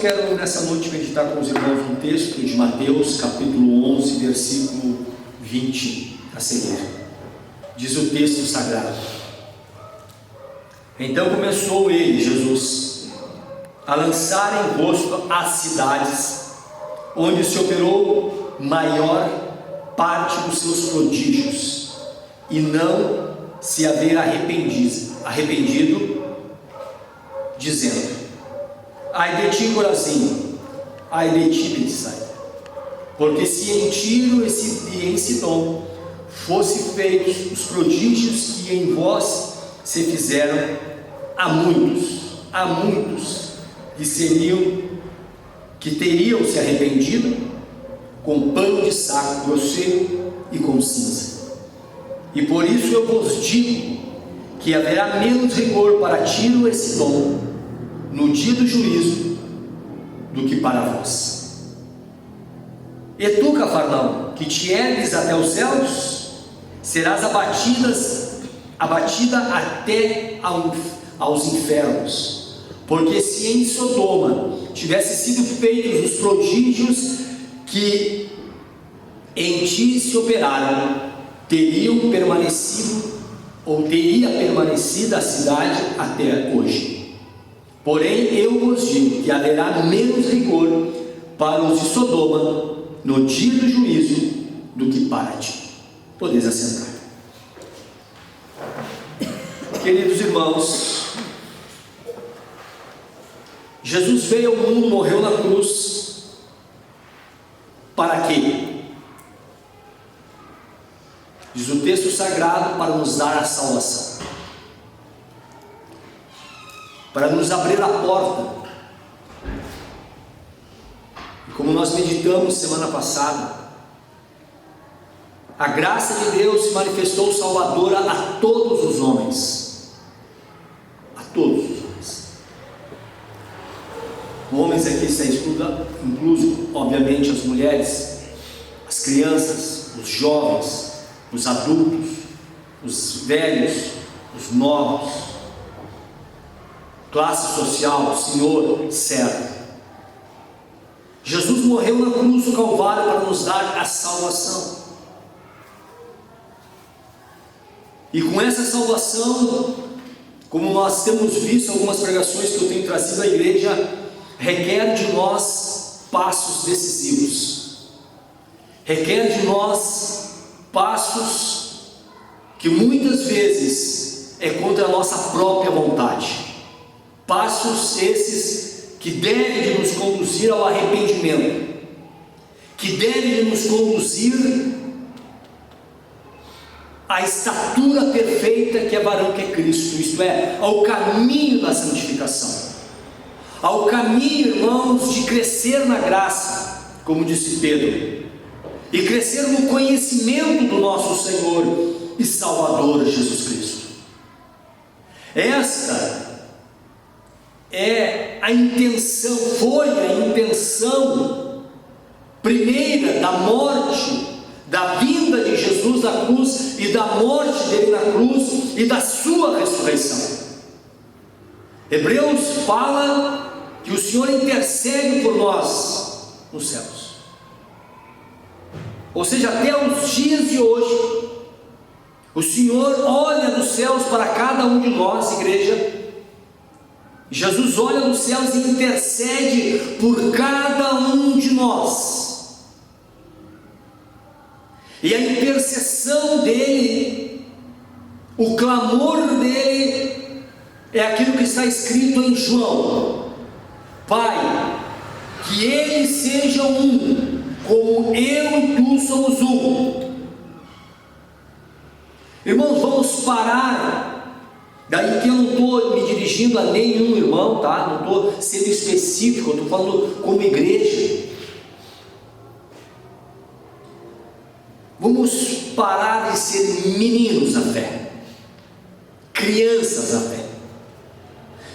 Quero nessa noite meditar com os irmãos um texto de Mateus, capítulo 11, versículo 20 a seguir. Diz o texto sagrado: Então começou ele, Jesus, a lançar em rosto as cidades onde se operou maior parte dos seus prodígios, e não se haver arrependido, dizendo: Ai de ti, Corazim, ai de ti, Betsaida, porque se em Tiro e em Sidom fossem feitos os prodígios que em vós se fizeram, há muitos que teriam se arrependido com pano de saco grosseiro e com cinza. E por isso eu vos digo que haverá menos rigor para Tiro e Sidom no dia do juízo do que para vós. E tu, Cafarnaum, que te ergues até os céus, serás abatida até aos infernos. Porque se em Sodoma tivessem sido feitos os prodígios que em ti se operaram, teria permanecido a cidade até hoje. Porém eu vos digo que haverá menos rigor para os de Sodoma no dia do juízo do que para ti. Podeis assentar. Queridos irmãos, Jesus veio ao mundo, morreu na cruz. Para quê? Diz o texto sagrado: para nos dar a salvação, para nos abrir a porta. E como nós meditamos semana passada, a graça de Deus se manifestou salvadora a todos os homens. A todos os homens. Homens aqui está incluso, obviamente, as mulheres, as crianças, os jovens, os adultos, os velhos, os novos, classe social, senhor, servo. Jesus morreu na cruz do Calvário para nos dar a salvação. E com essa salvação, como nós temos visto algumas pregações que eu tenho trazido à igreja, requer de nós passos decisivos. Requer de nós passos que muitas vezes é contra a nossa própria vontade. Passos esses que devem nos conduzir ao arrependimento, que devem nos conduzir à estatura perfeita que é varão que é Cristo, isto é, ao caminho da santificação, ao caminho, irmãos, de crescer na graça, como disse Pedro, e crescer no conhecimento do nosso Senhor e Salvador Jesus Cristo. Esta é a intenção, foi a intenção primeira da morte, da vinda de Jesus à cruz e da morte dele na cruz e da sua ressurreição. Hebreus fala que o Senhor intercede por nós nos céus, ou seja, até os dias de hoje o Senhor olha dos céus para cada um de nós, igreja. Jesus olha nos céus e intercede por cada um de nós. E a intercessão dele, o clamor dele, é aquilo que está escrito em João: Pai, que eles sejam um, como eu e tu somos um. Irmãos, vamos parar. Daí que eu não estou me dirigindo a nenhum irmão, tá? Não estou sendo específico, eu estou falando como igreja. Vamos parar de ser meninos da fé, crianças da fé.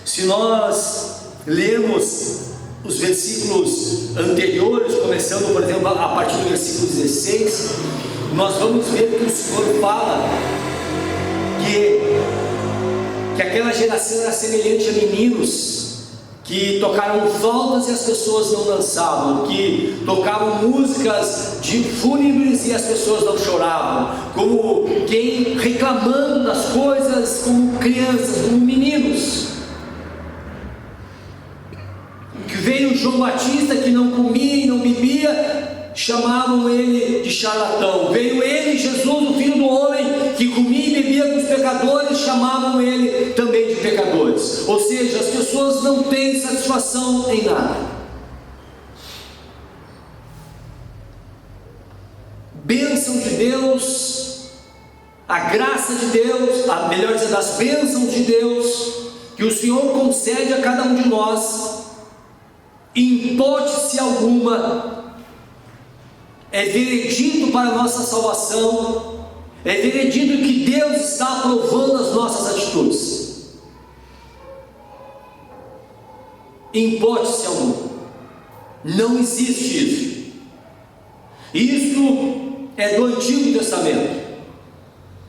Se nós lermos os versículos anteriores, começando, por exemplo, a partir do versículo 16, nós vamos ver que o Senhor fala que aquela geração era semelhante a meninos que tocaram flautas e as pessoas não dançavam, que tocavam músicas de fúnebres e as pessoas não choravam, como quem reclamando das coisas, como crianças, como meninos. Que veio João Batista, que não comia e não bebia, chamavam ele de charlatão. Veio ele, Jesus, o Filho do Homem, que comia e bebia com os pecadores, chamavam ele também de pecadores. Ou seja, as pessoas não têm satisfação em nada. Bênção de Deus, a graça de Deus, melhor dizendo, as bênçãos de Deus, que o Senhor concede a cada um de nós, em hipótese alguma, é veredito para a nossa salvação, é veredito que Deus está aprovando as nossas atitudes, em hipótese alguma. Não existe isso. Isso é do Antigo Testamento.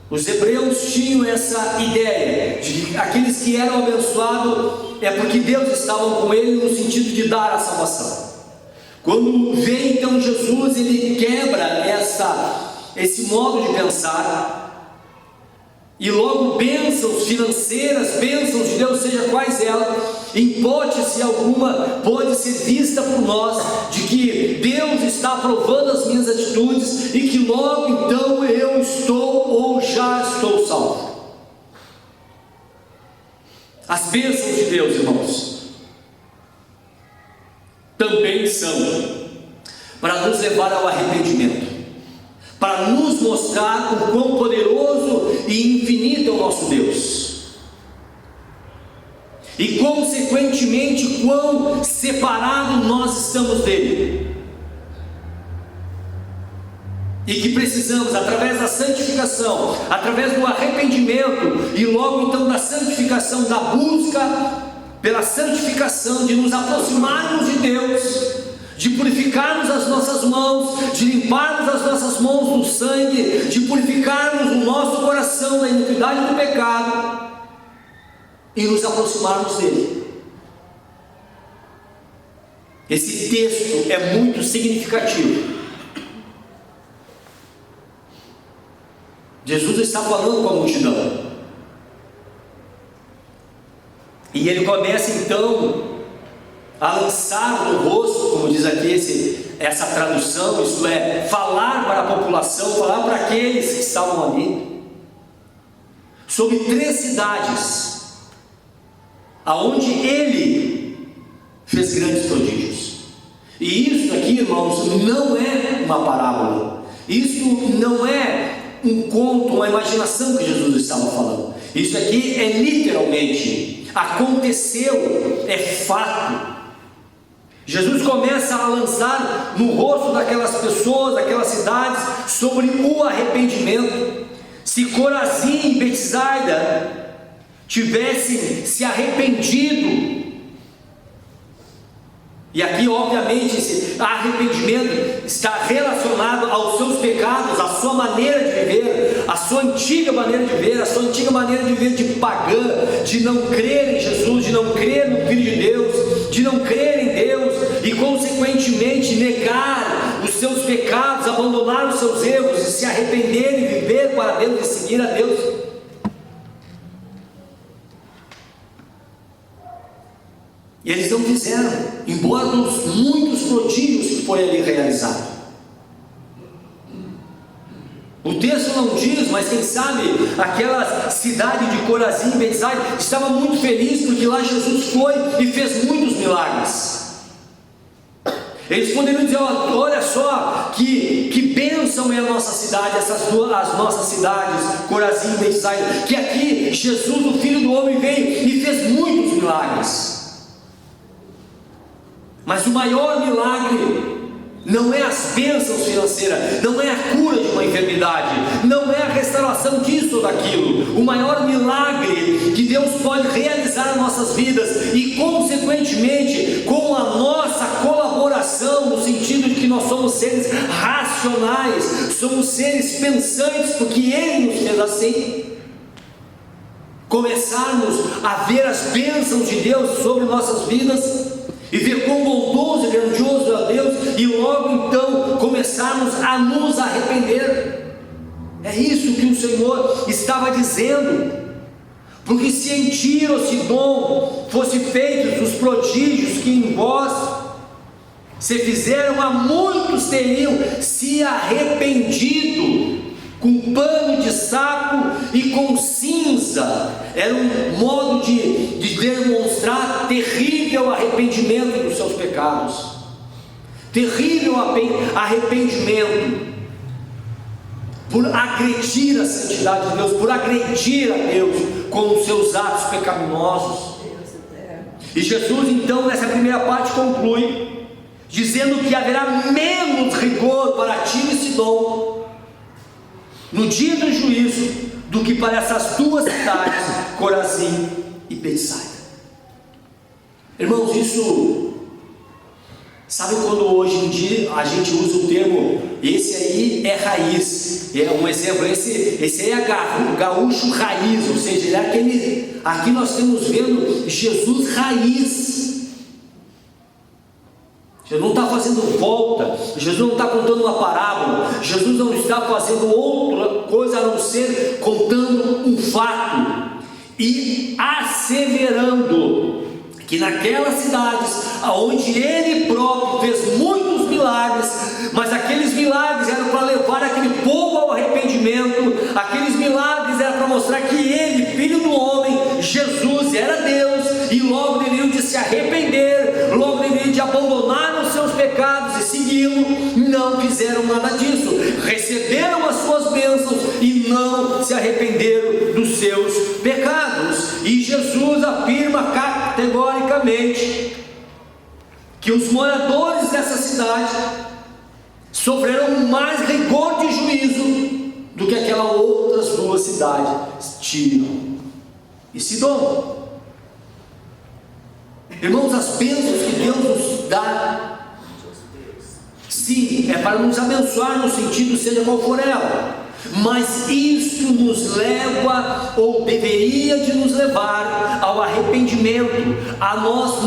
Os hebreus tinham essa ideia de que aqueles que eram abençoados é porque Deus estava com ele, no sentido de dar a salvação. Quando vem então Jesus, ele quebra esse modo de pensar, e logo bênçãos financeiras, bênçãos de Deus, seja quais elas, em hipótese alguma pode ser vista por nós, de que Deus está aprovando as minhas atitudes, e que logo então eu estou ou já estou salvo. As bênçãos de Deus, irmãos, também são para nos levar ao arrependimento, para nos mostrar o quão poderoso e infinito é o nosso Deus, e consequentemente quão separado nós estamos dele, e que precisamos, através da santificação, através do arrependimento, e logo então da santificação, da busca pela santificação, de nos aproximarmos de Deus, de purificarmos as nossas mãos, de limparmos as nossas mãos do sangue, de purificarmos o nosso coração da iniquidade e do pecado, e nos aproximarmos dele. Esse texto é muito significativo. Jesus está falando com a multidão, e ele começa então a lançar no rosto, como diz aqui essa tradução, isto é, falar para a população, falar para aqueles que estavam ali, sobre 3 cidades, aonde ele fez grandes prodígios. E isso aqui, irmãos, não é uma parábola, isso não é um conto, uma imaginação que Jesus estava falando. Isso aqui é literalmente, aconteceu, é fato. Jesus começa a lançar no rosto daquelas pessoas, daquelas cidades, sobre o arrependimento. Se Corazim e Betsaida tivessem se arrependido, e aqui obviamente esse arrependimento está relacionado aos seus pecados, à sua maneira de viver, à sua antiga maneira de viver, à sua antiga maneira de viver de pagã, de não crer em Jesus, de não crer no Filho de Deus, de não crer em Deus, e consequentemente negar os seus pecados, abandonar os seus erros, e se arrepender e viver para Deus e seguir a Deus. E eles não fizeram, embora dos muitos prodígios que foram ali realizados. O texto não diz, mas quem sabe aquela cidade de Corazim e Betsaida estava muito feliz, porque lá Jesus foi e fez muitos milagres. Eles poderiam dizer: olha só que bênção é a nossa cidade, as nossas cidades, Corazim e Betsaida, que aqui Jesus, o Filho do Homem, veio e fez muitos milagres. Mas o maior milagre não é as bênçãos financeiras, não é a cura de uma enfermidade, não é a restauração disso ou daquilo. O maior milagre que Deus pode realizar nas nossas vidas, e consequentemente com a nossa colaboração, no sentido de que nós somos seres racionais, somos seres pensantes, porque Ele nos fez assim, começarmos a ver as bênçãos de Deus sobre nossas vidas, e ver quão bondoso e grandioso é Deus, e logo então começarmos a nos arrepender. É isso que o Senhor estava dizendo, porque se em Tiro ou Sidom fossem feitos os prodígios que em vós se fizeram, a muitos teriam se arrependido com pano de saco e com cinza. Era um modo de demonstrar terrível arrependimento dos seus pecados, terrível arrependimento por agredir a santidade de Deus, por agredir a Deus com os seus atos pecaminosos. E Jesus então nessa primeira parte conclui dizendo que haverá menos rigor para Tiro e Sidom no dia do juízo do que para essas duas cidades, Corazim e Betsaida. Irmãos, isso, sabe quando hoje em dia a gente usa o termo, esse aí é raiz, é um exemplo, esse aí é gaúcho raiz, ou seja, ele é aquele, aqui nós estamos vendo Jesus raiz. Jesus não está fazendo volta, Jesus não está contando uma parábola, Jesus não está fazendo outra coisa a não ser contando um fato e asseverando que naquelas cidades onde Ele próprio fez muitos milagres, mas aqueles milagres eram para levar aquele povo ao arrependimento, aqueles milagres eram para mostrar que Ele, Filho do Homem, Jesus, era Deus, e logo deveriam de se arrepender, logo deveriam de abandonar os seus pecados e segui-lo. Não fizeram nada disso, receberam as suas bênçãos e não se arrependeram dos seus pecados. E Jesus afirma categoricamente que os moradores dessa cidade sofrerão mais rigor de juízo do que aquelas outras duas cidades, Tiro e Sidom. Irmãos, as bênçãos que Deus nos dá, sim, é para nos abençoar no sentido seja qual for ela, mas isso nos leva, ou deveria de nos levar ao arrependimento, a nós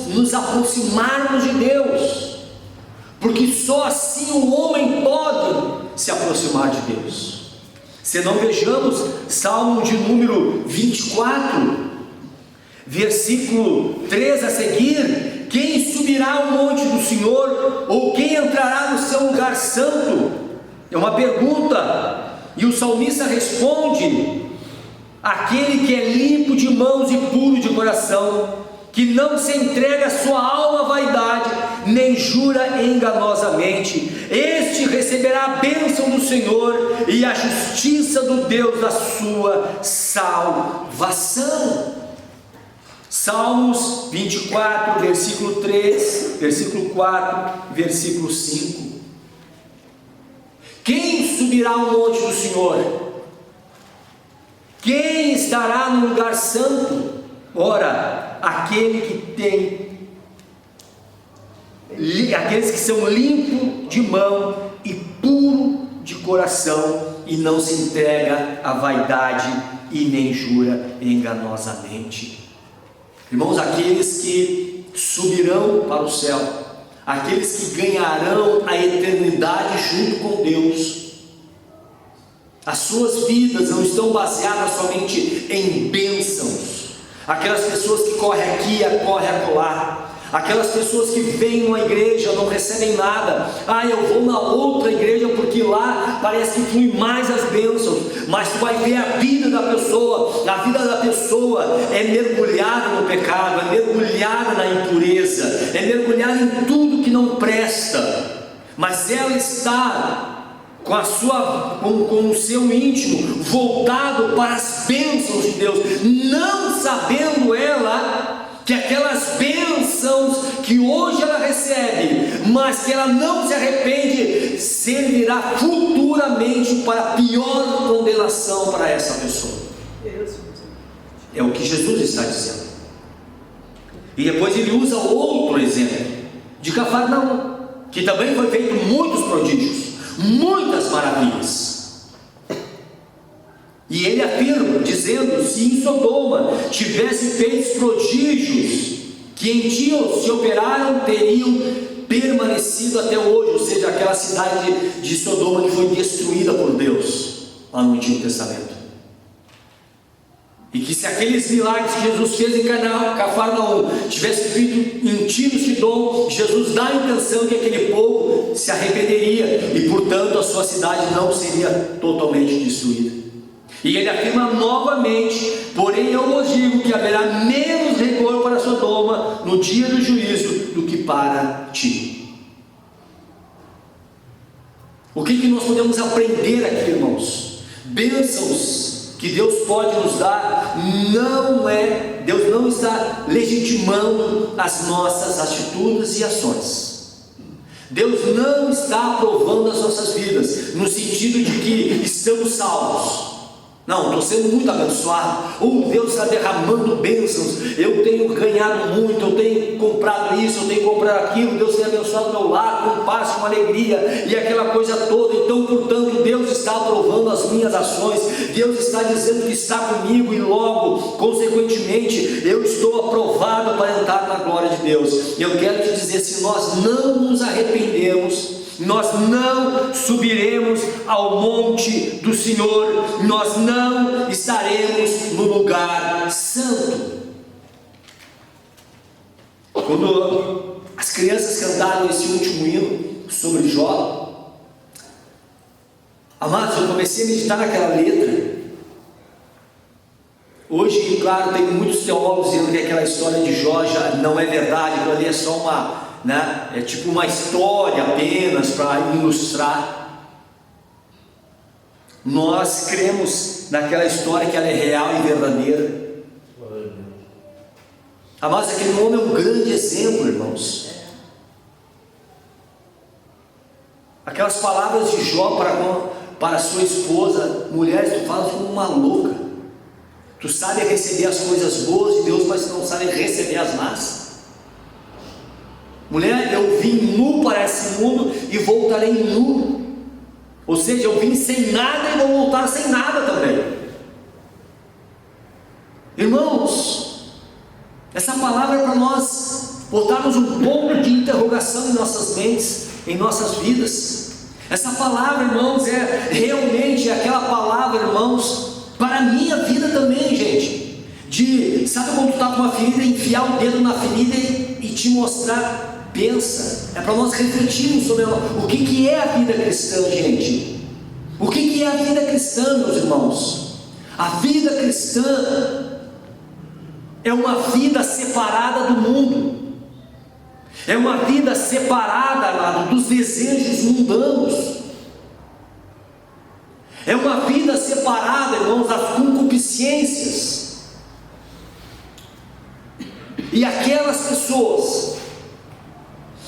nos aproximarmos de Deus, porque só assim o homem pode se aproximar de Deus. Se não, vejamos Salmo de número 24, versículo 3 a seguir: quem subirá ao monte do Senhor, ou quem entrará no seu lugar santo? É uma pergunta, e o salmista responde: aquele que é limpo de mãos e puro de coração, que não se entrega a sua alma à vaidade, nem jura enganosamente, este receberá a bênção do Senhor e a justiça do Deus da sua salvação. Salmos 24, versículo 3, versículo 4, versículo 5. Quem subirá ao monte do Senhor? Quem estará no lugar santo? Ora, aqueles que são limpos de mão e puro de coração, e não se entrega à vaidade e nem jura enganosamente. Irmãos, aqueles que subirão para o céu, aqueles que ganharão a eternidade junto com Deus, as suas vidas não estão baseadas somente em bênçãos. Aquelas pessoas que correm aqui, correm acolá, aquelas pessoas que vêm numa igreja, não recebem nada. Eu vou na outra igreja porque lá parece que flui mais as bênçãos. Mas tu vai ver a vida da pessoa. A vida da pessoa é mergulhada no pecado, é mergulhada na impureza, é mergulhada em tudo que não presta. Mas ela está com o seu íntimo voltado para as bênçãos de Deus, não sabendo ela que aquelas bênçãos que hoje ela recebe, mas que ela não se arrepende, servirá futuramente para pior condenação para essa pessoa. É o que Jesus está dizendo. E depois ele usa outro exemplo de Cafarnaum, que também foi feito muitos prodígios, muitas maravilhas. E ele afirma, dizendo: se em Sodoma tivesse feito prodígios que em ti se operaram, teriam permanecido até hoje. Ou seja, aquela cidade de Sodoma que foi destruída por Deus lá no Antigo Testamento. E que se aqueles milagres que Jesus fez em Cafarnaum tivesse feito em Tiro e Sidom, Jesus dá a intenção que aquele povo se arrependeria e, portanto, a sua cidade não seria totalmente destruída. E ele afirma novamente: porém eu vos digo que haverá menos rigor para Sodoma no dia do juízo do que para ti. O que nós podemos aprender aqui, irmãos? Bênçãos que Deus pode nos dar, Deus não está legitimando as nossas atitudes e ações. Deus não está aprovando as nossas vidas no sentido de que estamos salvos. Não, estou sendo muito abençoado. Deus está derramando bênçãos. Eu tenho ganhado muito, eu tenho comprado isso, eu tenho comprado aquilo. Deus tem abençoado o meu lar com paz, com alegria e aquela coisa toda. Então, portanto, Deus está aprovando as minhas ações. Deus está dizendo que está comigo e logo, consequentemente, eu estou aprovado para entrar na glória de Deus. Eu quero te dizer, se nós não nos arrependemos, nós não subiremos ao monte do Senhor, nós não estaremos no lugar santo. Quando as crianças cantaram esse último hino sobre Jó, amados, eu comecei a meditar naquela letra. Hoje, claro, tem muitos teólogos dizendo que aquela história de Jó já não é verdade, aquilo ali é só é tipo uma história apenas para ilustrar. Nós cremos naquela história que ela é real e verdadeira. Mas aquele homem é um grande exemplo, irmãos. Aquelas palavras de Jó para sua esposa: mulheres, tu falas como uma louca. Tu sabe receber as coisas boas de Deus, mas tu não sabe receber as más. Mulher, eu vim nu para esse mundo e voltarei nu. Ou seja, eu vim sem nada e vou voltar sem nada também. Irmãos, essa palavra é para nós botarmos um ponto de interrogação em nossas mentes, em nossas vidas. Essa palavra, irmãos, é realmente aquela palavra, irmãos, para a minha vida também, gente. Sabe quando tu está com uma ferida, enfiar o dedo na ferida e te mostrar. Pensa, é para nós refletirmos sobre o que é a vida cristã, gente. O que é a vida cristã, meus irmãos? A vida cristã é uma vida separada do mundo, é uma vida separada, amado, dos desejos mundanos, é uma vida separada, irmãos, das concupiscências. E aquelas pessoas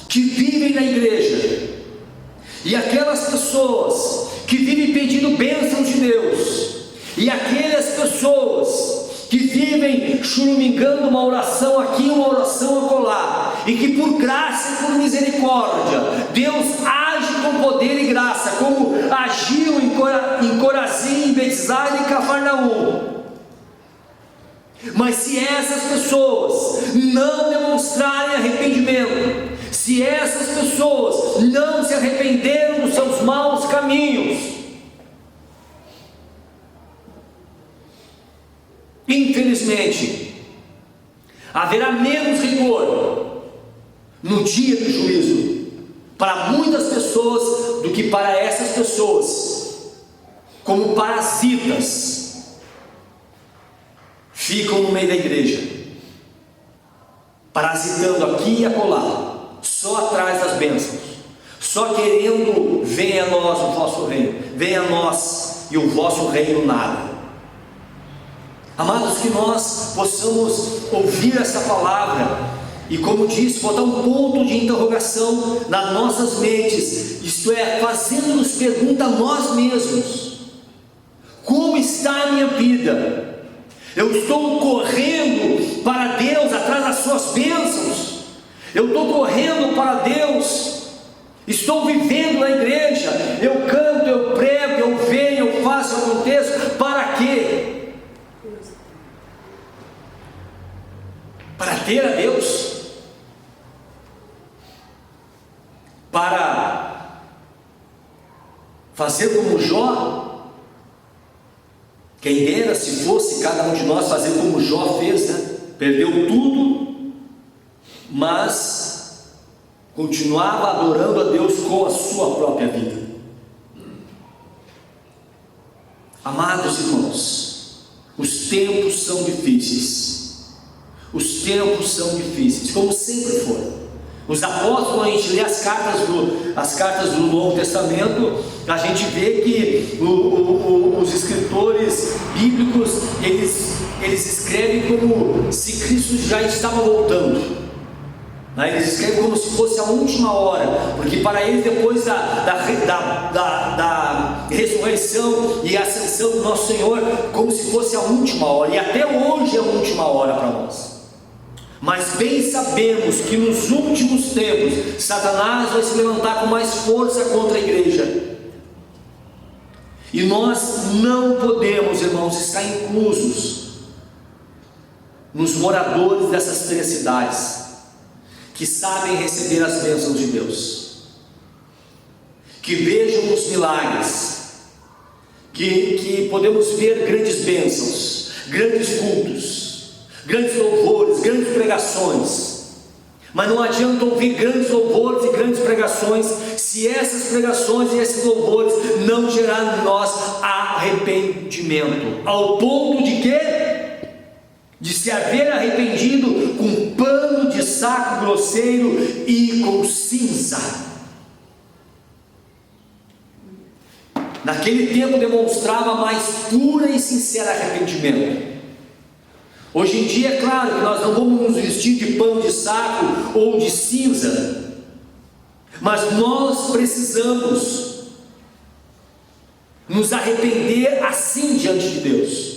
que vivem na igreja, e aquelas pessoas que vivem pedindo bênçãos de Deus, e aquelas pessoas que vivem churumingando uma oração aqui, uma oração acolá, e que por graça e por misericórdia, Deus age com poder e graça, como agiu em Corazim, em Betsaida e em Cafarnaum. Mas se essas pessoas não demonstrarem arrependimento, se essas pessoas não se arrependeram dos seus maus caminhos, infelizmente, haverá menos rigor no dia do juízo para muitas pessoas do que para essas pessoas, como parasitas, ficam no meio da igreja, parasitando aqui e acolá, só atrás das bênçãos, só querendo: venha a nós o vosso reino, venha a nós e o vosso reino nada. Amados, que nós possamos ouvir essa palavra e, como disse, botar um ponto de interrogação nas nossas mentes, isto é, fazendo-nos pergunta a nós mesmos: como está a minha vida? Eu estou correndo para Deus atrás das suas bênçãos? Eu estou correndo para Deus Estou vivendo na igreja, eu canto, eu prego, eu venho, eu faço, eu aconteço, para quê? Para ter a Deus? Para fazer como Jó? Quem dera se fosse cada um de nós fazer como Jó fez, né? Perdeu tudo, mas continuava adorando a Deus com a sua própria vida. Amados irmãos, os tempos são difíceis. Os tempos são difíceis, como sempre foram. Os apóstolos, quando a gente lê as cartas do Novo Testamento, a gente vê que os escritores bíblicos, eles escrevem como se Cristo já estava voltando. Eles escrevem como se fosse a última hora, porque para eles, depois da ressurreição e ascensão do nosso Senhor, como se fosse a última hora, e até hoje é a última hora para nós. Mas bem sabemos que nos últimos tempos Satanás vai se levantar com mais força contra a igreja, e nós não podemos, irmãos, estar inclusos nos moradores dessas três cidades que sabem receber as bênçãos de Deus, que vejam os milagres, que podemos ver grandes bênçãos, grandes cultos, grandes louvores, grandes pregações. Mas não adianta ouvir grandes louvores e grandes pregações se essas pregações e esses louvores não gerarem em nós arrependimento, ao ponto de quê? De se haver arrependido com pano de saco grosseiro e com cinza. Naquele tempo demonstrava mais pura e sincero arrependimento. Hoje em dia, é claro que nós não vamos nos vestir de pano de saco ou de cinza, mas nós precisamos nos arrepender assim diante de Deus,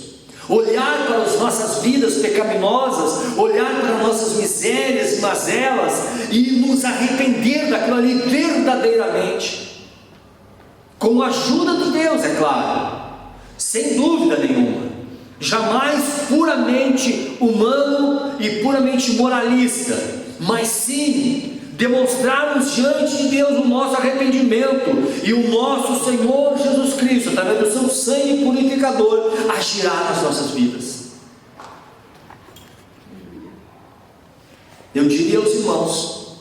olhar para as nossas vidas pecaminosas, olhar para nossas misérias e mazelas e nos arrepender daquilo ali verdadeiramente, com a ajuda de Deus, é claro, sem dúvida nenhuma. Jamais puramente humano e puramente moralista, mas sim demonstrarmos diante de Deus o nosso arrependimento, e o nosso Senhor Jesus Cristo, através do seu sangue purificador, agirá nas nossas vidas. Eu diria aos irmãos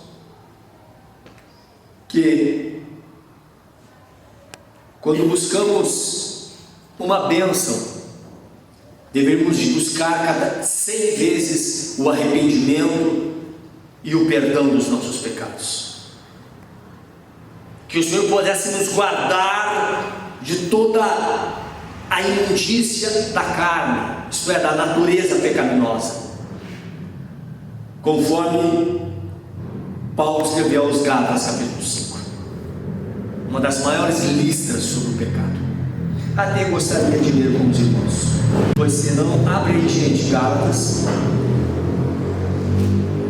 que quando buscamos uma bênção, devemos buscar cada 100 vezes o arrependimento e o perdão dos nossos pecados. Que o Senhor pudesse nos guardar de toda a imundícia da carne, isto é, da natureza pecaminosa, conforme Paulo escreveu aos Gálatas capítulo 5, uma das maiores listas sobre o pecado. Até gostaria de ler com os irmãos, pois senão, abre aí, gente, Gálatas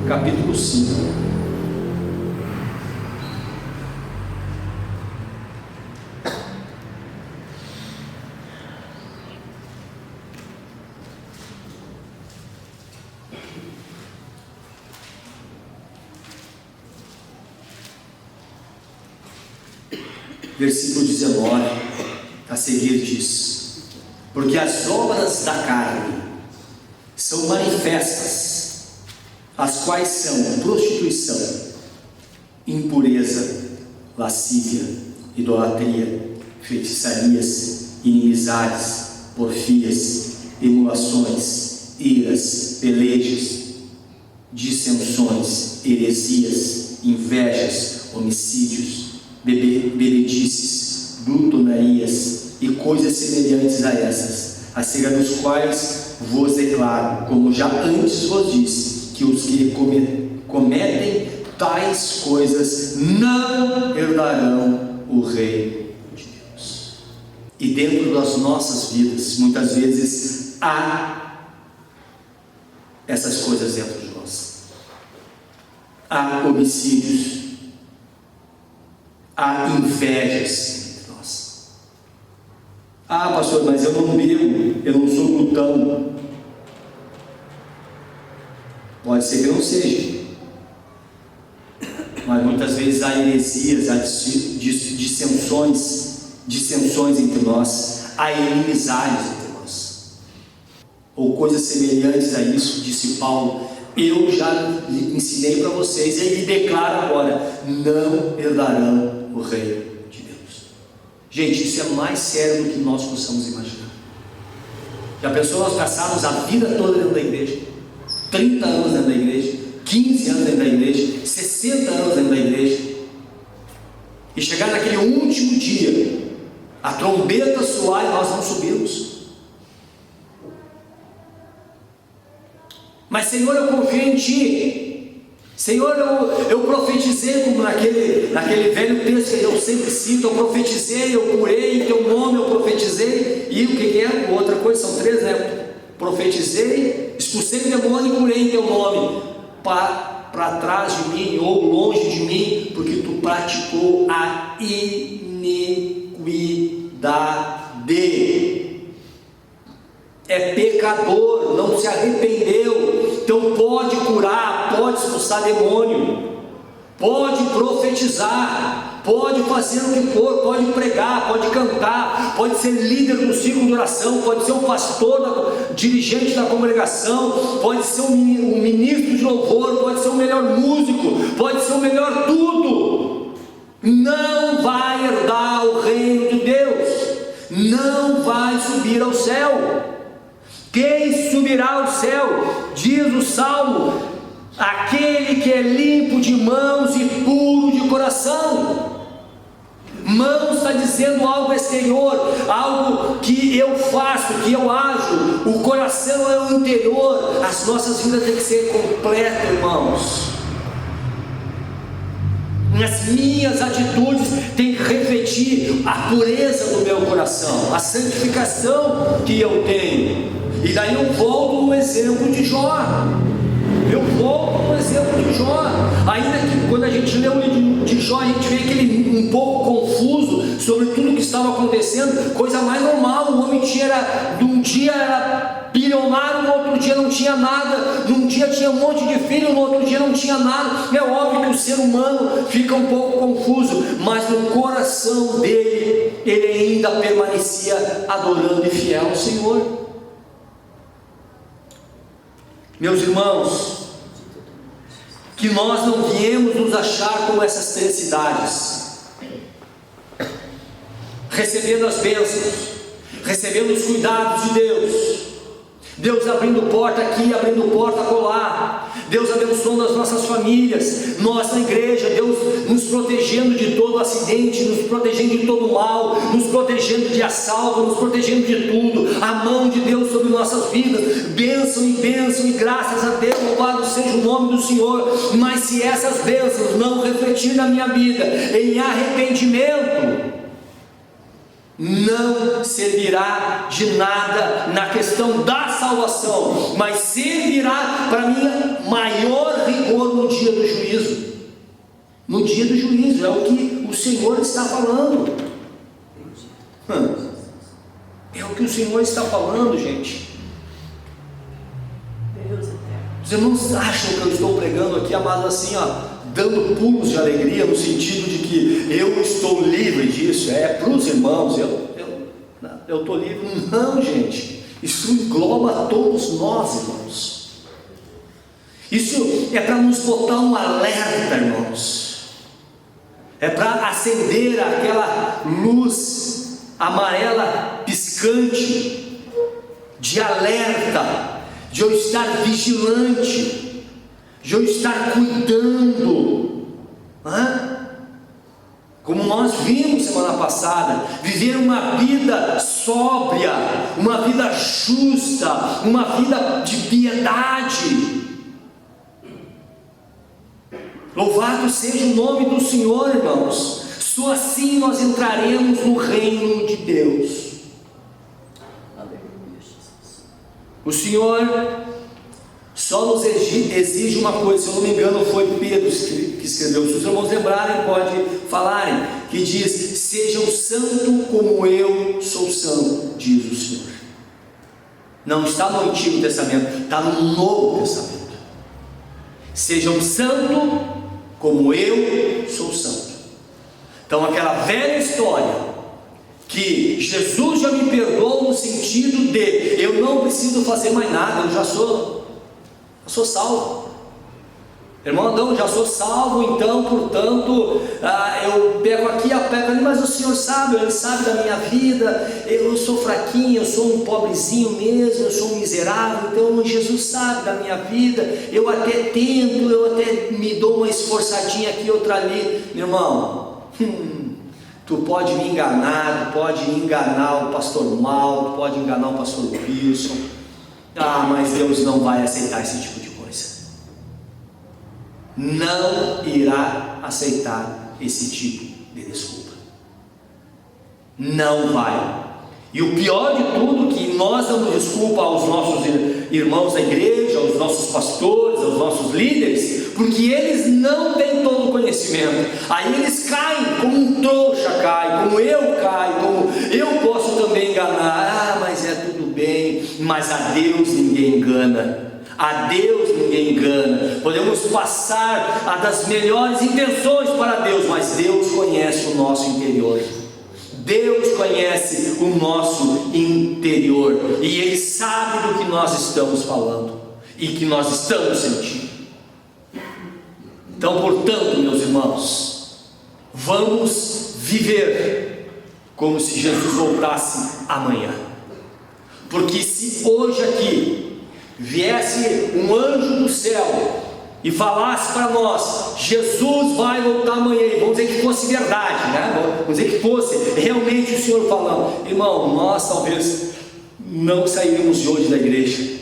capítulo 5. Versículo 19 a seguir diz: porque as obras da carne são manifestas, as quais são prostituição, impureza, lascívia, idolatria, feitiçarias, inimizades, porfias, emulações, iras, pelejas, dissensões, heresias, invejas, homicídios, bebedices, glutonarias e coisas semelhantes a essas, acerca dos quais vos declaro, como já antes vos disse, que os que cometem tais coisas não herdarão o reino de Deus. E dentro das nossas vidas, muitas vezes há essas coisas dentro de nós. Há homicídios, invejas entre nós. Ah, pastor, mas eu não bebo, eu não sou glutão. Pode ser que não seja, mas muitas vezes há heresias, há dissensões entre nós, há inimizades entre nós, ou coisas semelhantes a isso. Disse Paulo: eu já ensinei para vocês, e ele declara agora: não herdarão o reino de Deus. Gente, isso é mais sério do que nós possamos imaginar. Já pensou nós passarmos a vida toda dentro da igreja, 30 anos dentro da igreja, 15 anos dentro da igreja, 60 anos dentro da igreja, e chegar naquele último dia, a trombeta soar e nós não subimos? Mas Senhor, eu confio em Ti. Senhor, eu profetizei, como naquele velho texto que eu sempre cito: eu profetizei, eu curei em Teu nome, eu profetizei. E o que é? Outra coisa, são três, né? Profetizei, expulsei o demônio e curei em Teu nome. Para trás de mim, ou longe de mim, porque Tu praticou a iniquidade. É pecador, não se arrependeu. Então pode curar, pode expulsar demônio, pode profetizar, pode fazer o que for, pode pregar, pode cantar, pode ser líder do círculo de oração, pode ser um pastor, dirigente da congregação, pode ser um ministro de louvor, pode ser o melhor músico, pode ser o melhor tudo. Não vai herdar o reino de Deus, não vai subir ao céu. Quem subirá ao céu? Diz o Salmo: aquele que é limpo de mãos e puro de coração. Mãos está dizendo algo exterior, algo que eu faço, que eu ajo. O coração é o interior. As nossas vidas têm que ser completas, irmãos. As minhas atitudes têm que refletir a pureza do meu coração, a santificação que eu tenho. E daí eu volto no exemplo de Jó. Ainda que quando a gente lê o livro de Jó, a gente vê aquele um pouco confuso sobre tudo que estava acontecendo. Coisa mais normal. O homem um dia era bilionário, no outro dia não tinha nada, num dia tinha um monte de filho, no outro dia não tinha nada. É óbvio que o ser humano fica um pouco confuso, mas no coração dele, ele ainda permanecia adorando e fiel ao Senhor. Meus irmãos, que nós não viemos nos achar como essas três cidades, recebendo as bênçãos, recebendo os cuidados de Deus abrindo porta aqui, abrindo porta acolá, Deus abençoando as nossas famílias, nós na igreja, Deus nos protegendo de todo acidente, nos protegendo de todo mal, nos protegendo de assalto, nos protegendo de tudo, a mão de Deus sobre nossas vidas, bênção, e graças a Deus, louvado seja o nome do Senhor. Mas se essas bênçãos não refletir na minha vida em arrependimento, não servirá de nada na questão da salvação, mas servirá para mim maior rigor no dia do juízo. No dia do juízo, é o que o Senhor está falando. É o que o Senhor está falando, gente. Os irmãos acham que eu estou pregando aqui, amados, assim, dando pulos de alegria, no sentido de que eu estou livre disso, para os irmãos, eu estou livre? Não, gente, isso engloba todos nós, irmãos. Isso é para nos botar um alerta, irmãos, é para acender aquela luz amarela piscante, de alerta, de eu estar vigilante, de eu estar cuidando, como nós vimos semana passada, viver uma vida sóbria, uma vida justa, uma vida de piedade. Louvado seja o nome do Senhor, irmãos. Só assim nós entraremos no reino de Deus. O Senhor só nos exige uma coisa, se eu não me engano foi Pedro que escreveu, se os irmãos lembrarem, pode falarem. que diz: sejam santos como eu sou santo, diz o Senhor. Não está no Antigo Testamento, está no Novo Testamento. Sejam santos como eu sou santo. Então aquela velha história que Jesus já me perdoou, no sentido de eu não preciso fazer mais nada, eu sou salvo. Irmão Adão, já sou salvo, então, portanto, eu pego aqui, eu pego ali, mas o Senhor sabe, Ele sabe da minha vida, eu sou fraquinho, eu sou um pobrezinho mesmo, eu sou um miserável, então Jesus sabe da minha vida, eu até tento, eu até me dou uma esforçadinha aqui, outra ali. Meu irmão, tu pode me enganar, tu pode enganar o pastor Mal, tu pode enganar o pastor Wilson, mas Deus não vai aceitar esse tipo de coisa. Não irá aceitar esse tipo de desculpa. Não vai. E o pior de tudo, que nós damos desculpa aos nossos irmãos da igreja, aos nossos pastores, aos nossos líderes, porque eles não têm todo o conhecimento. Aí eles caem, como um trouxa cai, como eu caio, como eu posso também enganar. Mas é tudo bem. Mas a Deus ninguém engana. A Deus ninguém engana. Podemos passar a das melhores intenções para Deus, mas Deus conhece o nosso interior. Deus conhece o nosso interior, e Ele sabe do que nós estamos falando e que nós estamos sentindo. Então, portanto, meus irmãos, vamos viver como se Jesus voltasse amanhã. Porque se hoje aqui viesse um anjo do céu e falasse para nós: Jesus vai voltar amanhã, e vamos dizer que fosse verdade, né? Vamos dizer que fosse realmente o Senhor falando, irmão, nós talvez não sairíamos de hoje da igreja.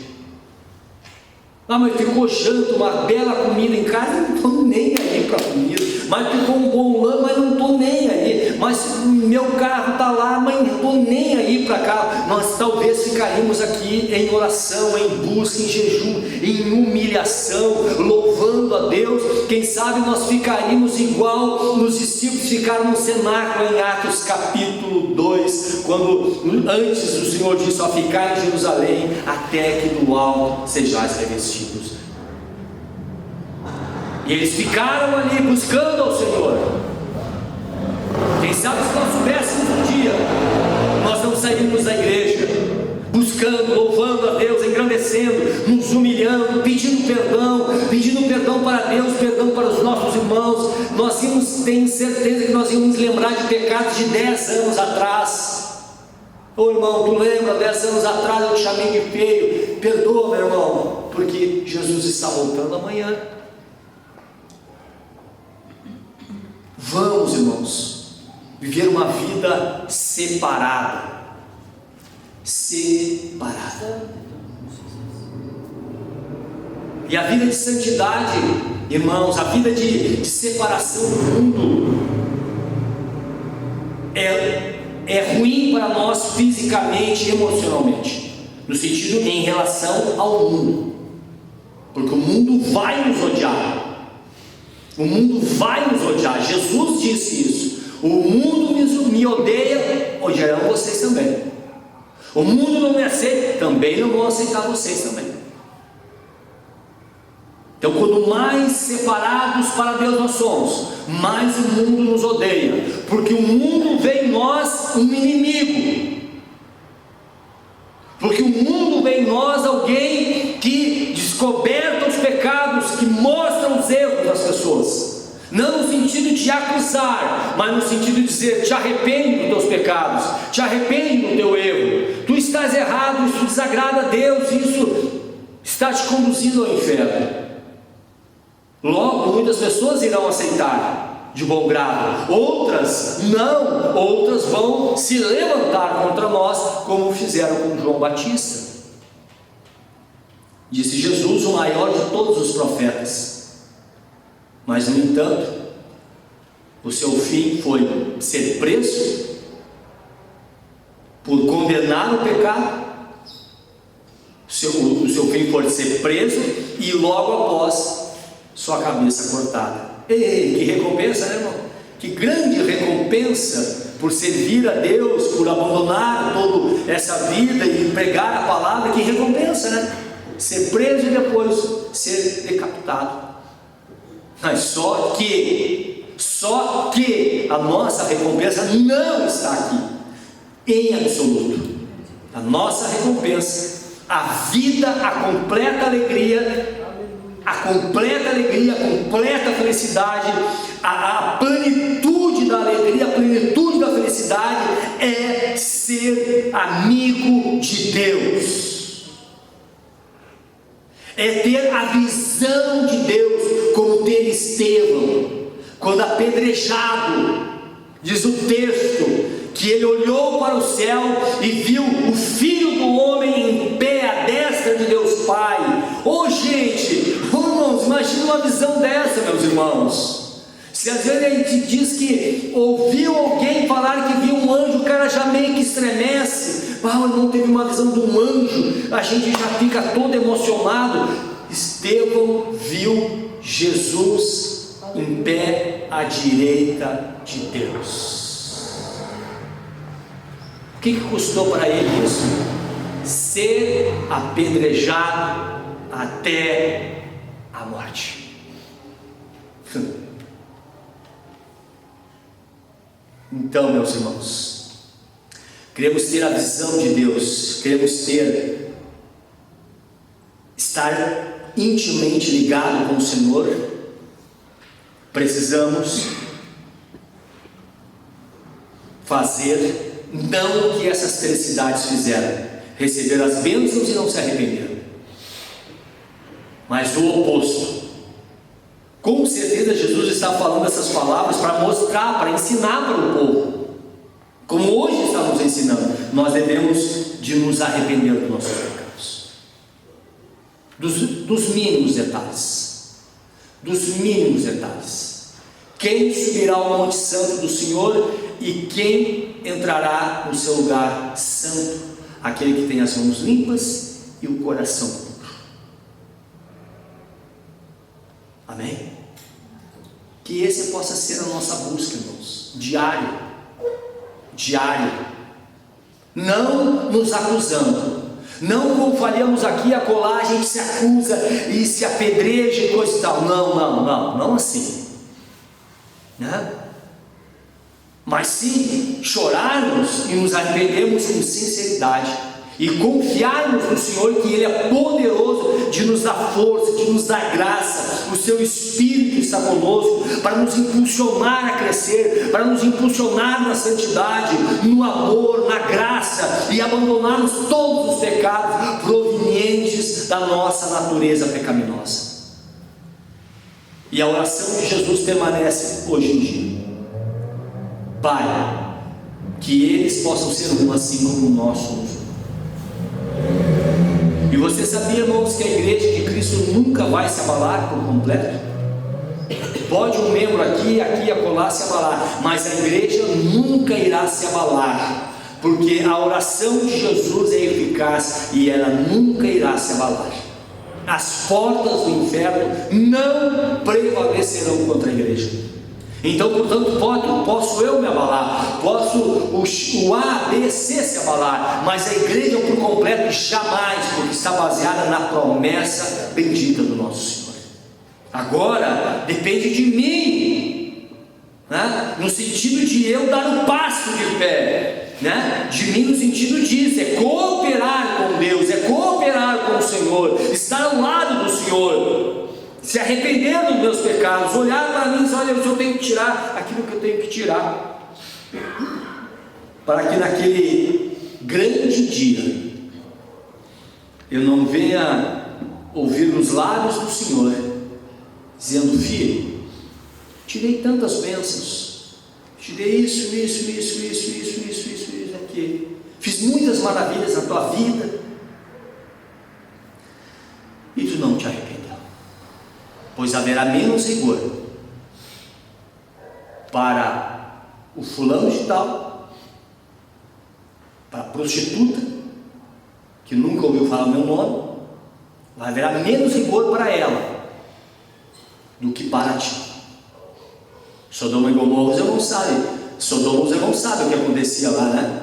Mas ficou janta, uma bela comida em casa, não estou nem aí para a comida. Mas ficou um bom lanche, mas não estou nem aí. Mas meu carro está lá, mas não estou nem aí para cá. Nós talvez ficaríamos aqui em oração, em busca, em jejum, em humilhação, louvando a Deus. Quem sabe nós ficaríamos igual nos discípulos ficaram no cenáculo em Atos capítulo 2, quando antes o Senhor disse: só ficar em Jerusalém até que do alto sejais revestidos. E eles ficaram ali buscando ao Senhor. Quem sabe se nós soubéssemos um dia, nós não saímos da igreja buscando, louvando a Deus, engrandecendo, nos humilhando, pedindo perdão para Deus, perdão para os nossos irmãos. Nós tenho certeza que nós íamos lembrar de pecados de 10 anos atrás. Ô irmão, tu lembra, 10 anos atrás eu te chamei de feio, perdoa, meu irmão, porque Jesus está voltando amanhã. Vamos, irmãos, viver uma vida separada. E a vida de santidade, irmãos, a vida de separação do mundo é ruim para nós fisicamente e emocionalmente, no sentido em relação ao mundo, porque o mundo vai nos odiar. O mundo vai nos odiar. Jesus disse isso: o mundo me odeia, odiarão vocês também. O mundo não me aceita, também não vão aceitar vocês também. Então, quanto mais separados para Deus nós somos, mais o mundo nos odeia, porque o mundo vê em nós um inimigo, porque o mundo vê em nós alguém que descoberta os pecados, que mostra os erros das pessoas, não no sentido de acusar, mas no sentido de dizer: te arrepende dos teus pecados, te arrepende do teu erro, tu estás errado, isso desagrada a Deus, isso está te conduzindo ao inferno. Logo, muitas pessoas irão aceitar de bom grado, outras não, outras vão se levantar contra nós, como fizeram com João Batista. Disse Jesus, o maior de todos os profetas, mas no entanto, o seu fim foi ser preso por condenar o pecado. O seu fim foi ser preso e logo após sua cabeça cortada. Ei, que recompensa, né, irmão? Que grande recompensa recompensa por servir a Deus, por abandonar toda essa vida e pregar a palavra, que recompensa, né? Ser preso e depois ser decapitado. Mas só que a nossa recompensa não está aqui, em absoluto. A nossa recompensa, a vida, a completa alegria, a completa felicidade, a plenitude da alegria, a plenitude da felicidade é ser amigo de Deus, é ter a visão de Deus, como ter Estevão, quando apedrejado, diz o texto, que ele olhou para o céu e viu o Filho do Homem em pé à destra de Deus Pai. Gente, irmãos, imagina uma visão dessa, meus irmãos. Se às vezes a gente diz que ouviu alguém falar que viu um anjo, o cara já meio que estremece. O irmão teve uma visão de um anjo, a gente já fica todo emocionado. Estevão viu Jesus em pé à direita de Deus. O que custou para ele isso? Ser apedrejado até a morte. Então, meus irmãos, queremos ter a visão de Deus, queremos estar intimamente ligado com o Senhor, precisamos fazer não o que essas felicidades fizeram, receber as bênçãos e não se arrepender, mas o oposto. Com certeza Jesus está falando essas palavras para mostrar, para ensinar para o povo, como hoje está nos ensinando. Nós devemos de nos arrepender dos nossos pecados, dos mínimos detalhes. Quem subirá ao monte santo do Senhor e quem entrará no seu lugar santo? Aquele que tem as mãos limpas e o coração puro. Amém? Que esse possa ser a nossa busca, irmãos, diário, não nos acusando, não como falamos aqui, acolá, a gente se acusa e se apedreja e coisa e tal. Não assim, né? Mas sim chorarmos e nos arrependermos com sinceridade e confiarmos no Senhor, que Ele é poderoso de nos dar força, de nos dar graça. O Seu Espírito está conosco para nos impulsionar a crescer, para nos impulsionar na santidade, no amor, na graça, e abandonarmos todos os pecados provenientes da nossa natureza pecaminosa. E a oração de Jesus permanece hoje em dia: Pai, que eles possam ser um assim como nós somos. E você sabia, irmãos, que a igreja de Cristo nunca vai se abalar por completo? Pode um membro aqui e acolá se abalar, mas a igreja nunca irá se abalar, porque a oração de Jesus é eficaz e ela nunca irá se abalar. As portas do inferno não prevalecerão contra a igreja. Então, portanto, posso eu me abalar, posso o A, B, C se abalar, mas a igreja por completo jamais, porque está baseada na promessa bendita do nosso Senhor. Agora, depende de mim, né? No sentido de eu dar um passo de fé, né? De mim no sentido disso, é cooperar com Deus, é cooperar com o Senhor, estar ao lado do Senhor, se arrepender dos meus pecados, olhar para mim e dizer: olha, eu tenho que tirar aquilo que eu tenho que tirar, para que naquele grande dia eu não venha ouvir nos lábios do Senhor dizendo: filho, tirei tantas bênçãos, tirei isso aqui, fiz muitas maravilhas na tua vida, e tu não te arrependeu. Pois haverá menos rigor para o fulano de tal, para a prostituta que nunca ouviu falar o meu nome, haverá menos rigor para ela do que para ti. Sodoma e Gomorra, você não sabe Sodoma, os irmãos sabem o que acontecia lá, né?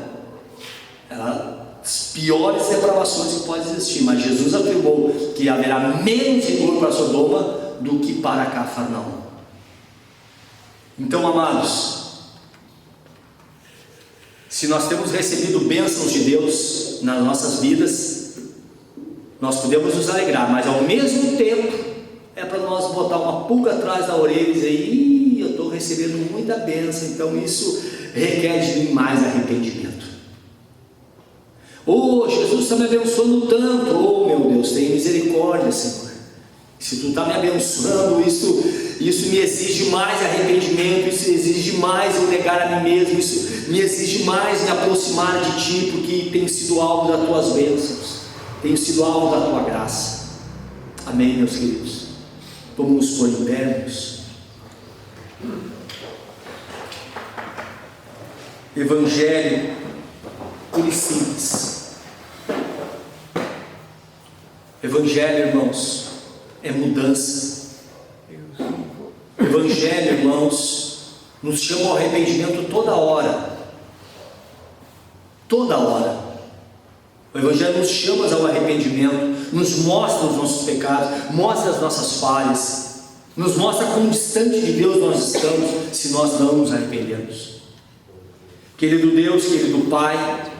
As piores depravações que podem existir, mas Jesus afirmou que haverá menos rigor para Sodoma do que para Cafarnaum. Então, amados, se nós temos recebido bênçãos de Deus nas nossas vidas, nós podemos nos alegrar, mas ao mesmo tempo é para nós botar uma pulga atrás da orelha e dizer: eu estou recebendo muita bênção, então isso requer de mim mais arrependimento. Jesus está me abençoando tanto. Meu Deus, tenha misericórdia, Senhor. Se tu está me abençoando, isso me exige mais arrependimento, isso exige mais eu negar a mim mesmo, isso me exige mais me aproximar de Ti, porque tem sido alvo das Tuas bênçãos, tem sido alvo da Tua graça. Amém, meus queridos? Vamos nos pôr em pé, irmãos. Evangelho puro e simples. Evangelho, irmãos, é mudança. Evangelho, irmãos, nos chama ao arrependimento toda hora. Toda hora. O Evangelho nos chama ao arrependimento, nos mostra os nossos pecados, mostra as nossas falhas, nos mostra quão distante de Deus nós estamos se nós não nos arrependermos. Querido Deus, querido Pai,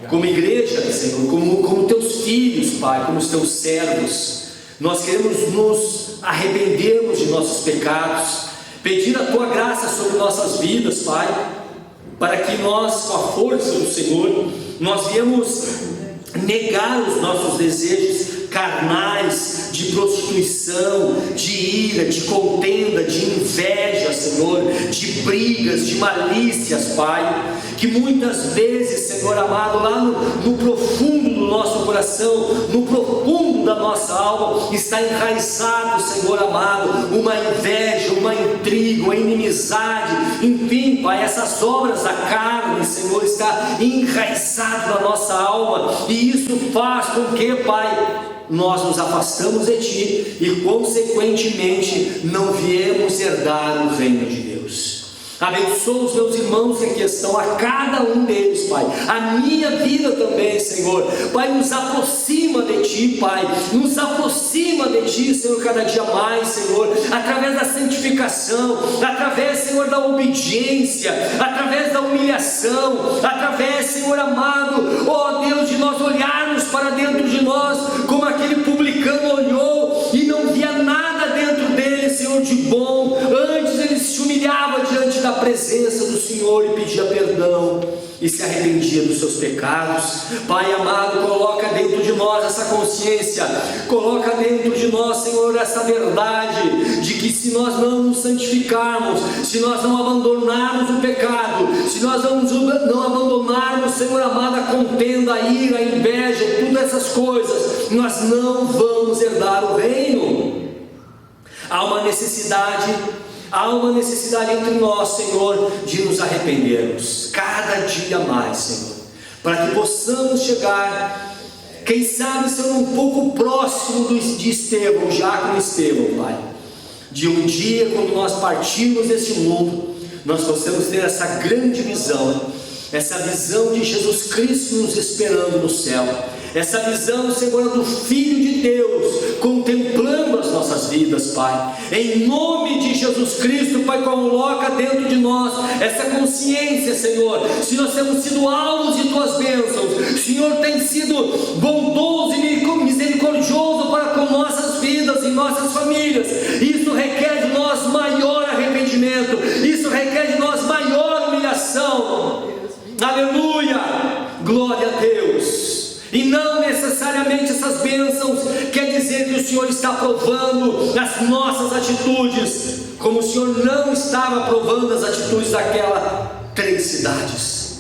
como igreja, Senhor, como Teus filhos, Pai, como os Teus servos, nós queremos nos arrependermos de nossos pecados, pedir a Tua graça sobre nossas vidas, Pai, para que nós, com a força do Senhor, nós viemos negar os nossos desejos carnais, de prostituição, de ira, de contenda, de inveja, Senhor, de brigas, de malícias, Pai, que muitas vezes, Senhor amado, lá no profundo do nosso coração, no profundo da nossa alma, está enraizado, Senhor amado, uma inveja, uma intriga, uma inimizade, enfim, Pai, essas obras da carne, Senhor, está enraizado na nossa alma, e isso faz com que, Pai, nós nos afastamos de Ti e consequentemente não viemos herdar o reino de Deus. Abençoa os meus irmãos em questão, a cada um deles, Pai, a minha vida também, Senhor. Pai, nos aproxima de Ti, Pai, nos aproxima de Ti, Senhor, cada dia mais, Senhor, através da santificação, através, Senhor, da obediência, através da humilhação, através, Senhor amado, ó Deus, de nós olharmos para dentro de nós, como aquele publicano olhou e não via nada dentro dele, Senhor, de bom. Antes ele se humilhava diante da presença do Senhor e pedia perdão e se arrependia dos seus pecados. Pai amado, coloca dentro de nós essa consciência, coloca dentro de nós, Senhor, essa verdade de que se nós não nos santificarmos, se nós não abandonarmos o pecado, se nós não abandonarmos, Senhor amado, a contenda, a ira, a inveja, todas essas coisas, nós não vamos herdar o reino. Há uma necessidade entre nós, Senhor, de nos arrependermos cada dia mais, Senhor, para que possamos chegar, quem sabe, Senhor, um pouco próximo de Estevão, Diácono Estevão, Pai, de um dia, quando nós partirmos desse mundo, nós possamos ter essa grande visão, essa visão de Jesus Cristo nos esperando no céu, essa visão, Senhor, do Filho de Deus contemplando as nossas vidas, Pai, em nome de Jesus Cristo. Pai, coloca dentro de nós essa consciência, Senhor, se nós temos sido alvos de Tuas bênçãos, o Senhor tem sido bondoso e misericordioso para com nossas vidas e nossas famílias. Isso requer de nós maior arrependimento, isso requer de nós maior humilhação. Aleluia, glória a Deus. E não necessariamente essas bênçãos quer dizer que o Senhor está aprovando as nossas atitudes, como o Senhor não estava aprovando as atitudes daquelas 3 cidades.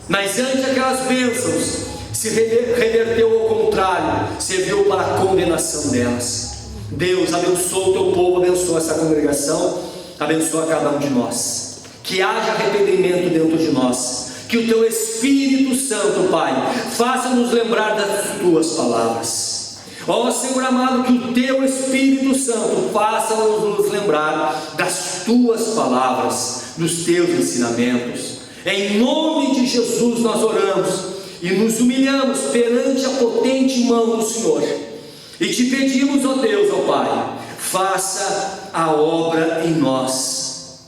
Mas antes aquelas bênçãos se reverteu ao contrário, serviu para a condenação delas. Deus abençoa o Teu povo, abençoa essa congregação, abençoa cada um de nós, que haja arrependimento dentro de nós, que o Teu Espírito Santo, Pai, faça-nos lembrar das Tuas palavras. Ó Senhor amado, que o Teu Espírito Santo faça-nos lembrar das Tuas palavras. nos teus ensinamentos. Em nome de Jesus nós oramos e nos humilhamos perante a potente mão do Senhor. E te pedimos, ó Deus, ó Pai, faça a obra em nós.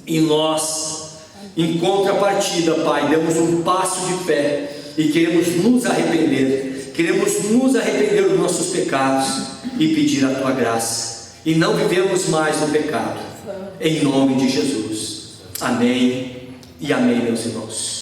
E nós, em contrapartida, Pai, damos um passo de fé e queremos nos arrepender. Queremos nos arrepender dos nossos pecados e pedir a Tua graça. E não vivemos mais no pecado. Em nome de Jesus. Amém e amém, meus irmãos.